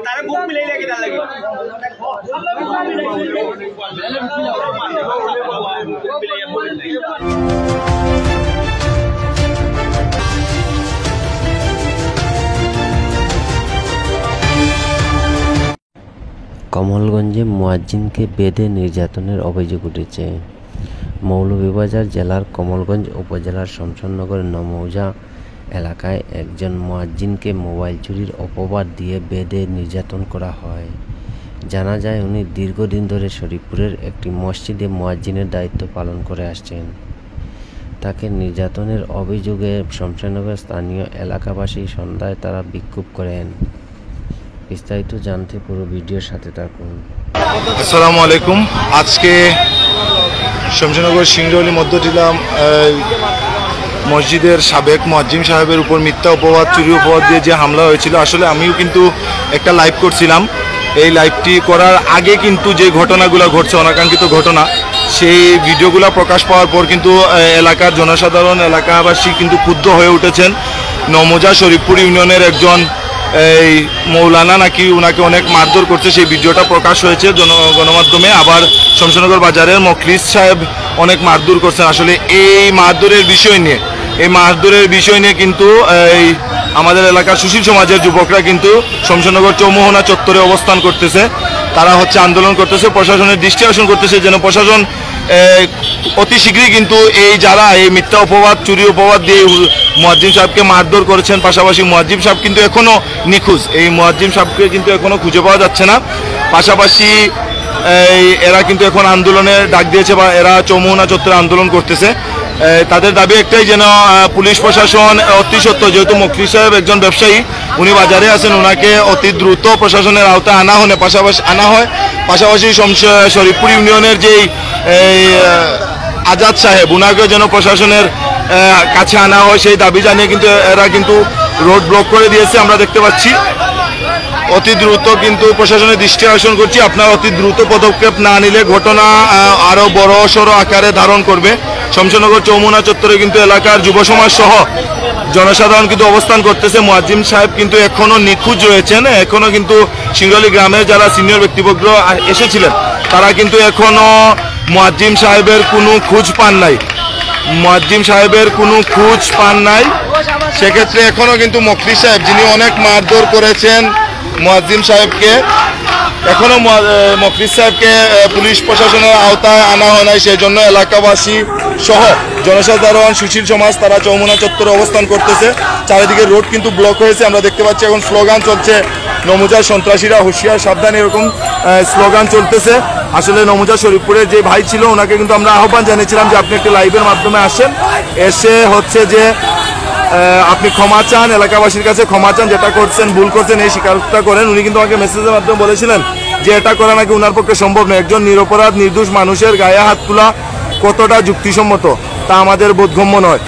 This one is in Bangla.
तारे बुक मिले लेके डाल लगे কমলগঞ্জে মুয়াজ্জিনকে বেঁধে নির্যাতনের অভিযোগ উঠেছে। মৌলভীবাজার জেলার কমলগঞ্জ উপজেলার শমশাননগর নমৌজা এলাকায় একজন মুয়াজ্জিনকে মোবাইল চুরির অপবাদ দিয়ে বেঁধে নির্যাতন করা হয়। জানা যায় উনি দীর্ঘদিন ধরে শরীফপুরের একটি মসজিদে মুয়াজ্জিনের দায়িত্ব পালন করে আসছেন। তাকে নির্যাতনের অভিযোগে শমশাননগর স্থানীয় এলাকাবাসী সন্ধ্যায় তারা বিক্ষোভ করেন। বিস্তারিত জানতে পুরো ভিডিওর সাথে থাকুন। আসসালামু আলাইকুম। আজকে শমশাননগর সিংড়লি মধ্যটিলা মসজিদের সাবেক মুয়াজ্জিন সাহেবের উপর মিথ্যা অপবাদ, চুরি অপবাদ দিয়ে যে হামলা হয়েছিল, আসলে আমিও কিন্তু একটা লাইভ করছিলাম। এই লাইভটি করার আগে কিন্তু যে ঘটনাগুলো ঘটছে, অনাকাঙ্ক্ষিত ঘটনা, সেই ভিডিওগুলো প্রকাশ পাওয়ার পর কিন্তু এলাকার জনসাধারণ, এলাকাবাসী কিন্তু ক্ষুব্ধ হয়ে উঠেছেন। নমৌজা শরীফপুর ইউনিয়নের একজন এই মৌলানা নাকি ওনাকে অনেক মারধর করছে, সেই ভিডিওটা প্রকাশ হয়েছে গণমাধ্যমে। আবার শমশাননগর বাজারের মখলিস সাহেব অনেক মারধর করছেন। আসলে এই মারধরের বিষয় নিয়ে কিন্তু এই আমাদের এলাকার সুশীল সমাজের যুবকরা কিন্তু শমশাননগর চৌমোহনা চত্বরে অবস্থান করতেছে। তারা আন্দোলন করতেছে, প্রশাসনের দৃষ্টি আকর্ষণ করতেছে যেন প্রশাসন অতি শীঘ্রই কিন্তু যারা এই মিথ্যা অপবাদ, চুরি অপবাদ দিয়ে মুয়াজ্জিন সাহেবকে মারধর করেছেন, পাশাপাশি মুয়াজ্জিন সাহেব কিন্তু এখনও নিখোঁজ। এই মুয়াজ্জিন সাহেবকে কিন্তু এখনও খুঁজে পাওয়া যাচ্ছে না। পাশাপাশি এরা কিন্তু এখন আন্দোলনের ডাক দিয়েছে বা এরা চৌমোহনা চত্বরে আন্দোলন করতেছে। তাদের দাবি একটাই, যেন পুলিশ প্রশাসন অতি সত্ত্বর, যেহেতু মখলিস সাহেব একজন ব্যবসায়ী, উনি বাজারে আছেন, ওনাকে অতি দ্রুত প্রশাসনের আওতায় আনা হয়। পাশাপাশি শরীফপুর ইউনিয়নের যেই আজাদ সাহেব, ওনাকেও যেন প্রশাসনের কাছে আনা হয়, সেই দাবি জানিয়ে কিন্তু এরা কিন্তু রোড ব্লক করে দিয়েছে। আমরা দেখতে পাচ্ছি অতি দ্রুত কিন্তু প্রশাসনের দৃষ্টি আকর্ষণ করছি, আপনারা অতি দ্রুত পদক্ষেপ না নিলে ঘটনা আরও বড় সড় আকারে ধারণ করবে। শমশাননগর চৌমোহনা চত্বরে কিন্তু এলাকার যুব সমাজ সহ জনসাধারণ কিন্তু অবস্থান করতেছে। মুয়াজ্জিন সাহেব কিন্তু এখনও নিখোঁজ রয়েছেন। এখনও কিন্তু সিংড়লি গ্রামের যারা সিনিয়র ব্যক্তিবর্গ এসেছিলেন, তারা কিন্তু এখনও মুয়াজ্জিন সাহেবের কোনো খোঁজ পান নাই। সেক্ষেত্রে এখনও কিন্তু মখলিস সাহেব, যিনি অনেক মারধর করেছেন মুয়াজ্জিন সাহেবকে, এখনও মখলিস সাহেবকে পুলিশ প্রশাসনের আওতায় আনা হয় নাই। সেই জন্য এলাকাবাসী সহ জনসাধারণ, সুশীল সমাজ, তারা চৌমোহনা চত্বরে অবস্থান করতেছে। চারিদিকে রোড কিন্তু ব্লক হয়েছে। আমরা দেখতে পাচ্ছি এখন স্লোগান চলছে, নমৌজার সন্ত্রাসীরা হুঁশিয়ার সাবধান, এরকম স্লোগান চলতেছে। আসলে নমৌজা শরীফপুরের যে ভাই ছিল, ওনাকে কিন্তু আমরা আহ্বান জানিয়েছিলাম যে আপনি একটি লাইভের মাধ্যমে আসেন, এসে যে আপনি ক্ষমা চান, এলাকাবাসীর কাছে ক্ষমা চান, যেটা করছেন ভুল করছেন এই স্বীকারটা করেন। উনি কিন্তু আমাকে মেসেজের মাধ্যমে বলেছিলেন যে এটা করা নাকি ওনার পক্ষে সম্ভব নয়। একজন নিরপরাধ নির্দোষ মানুষের গায়ে হাত তোলা কতটা যুক্তিসম্মত তা আমাদের বোধগম্য নয়।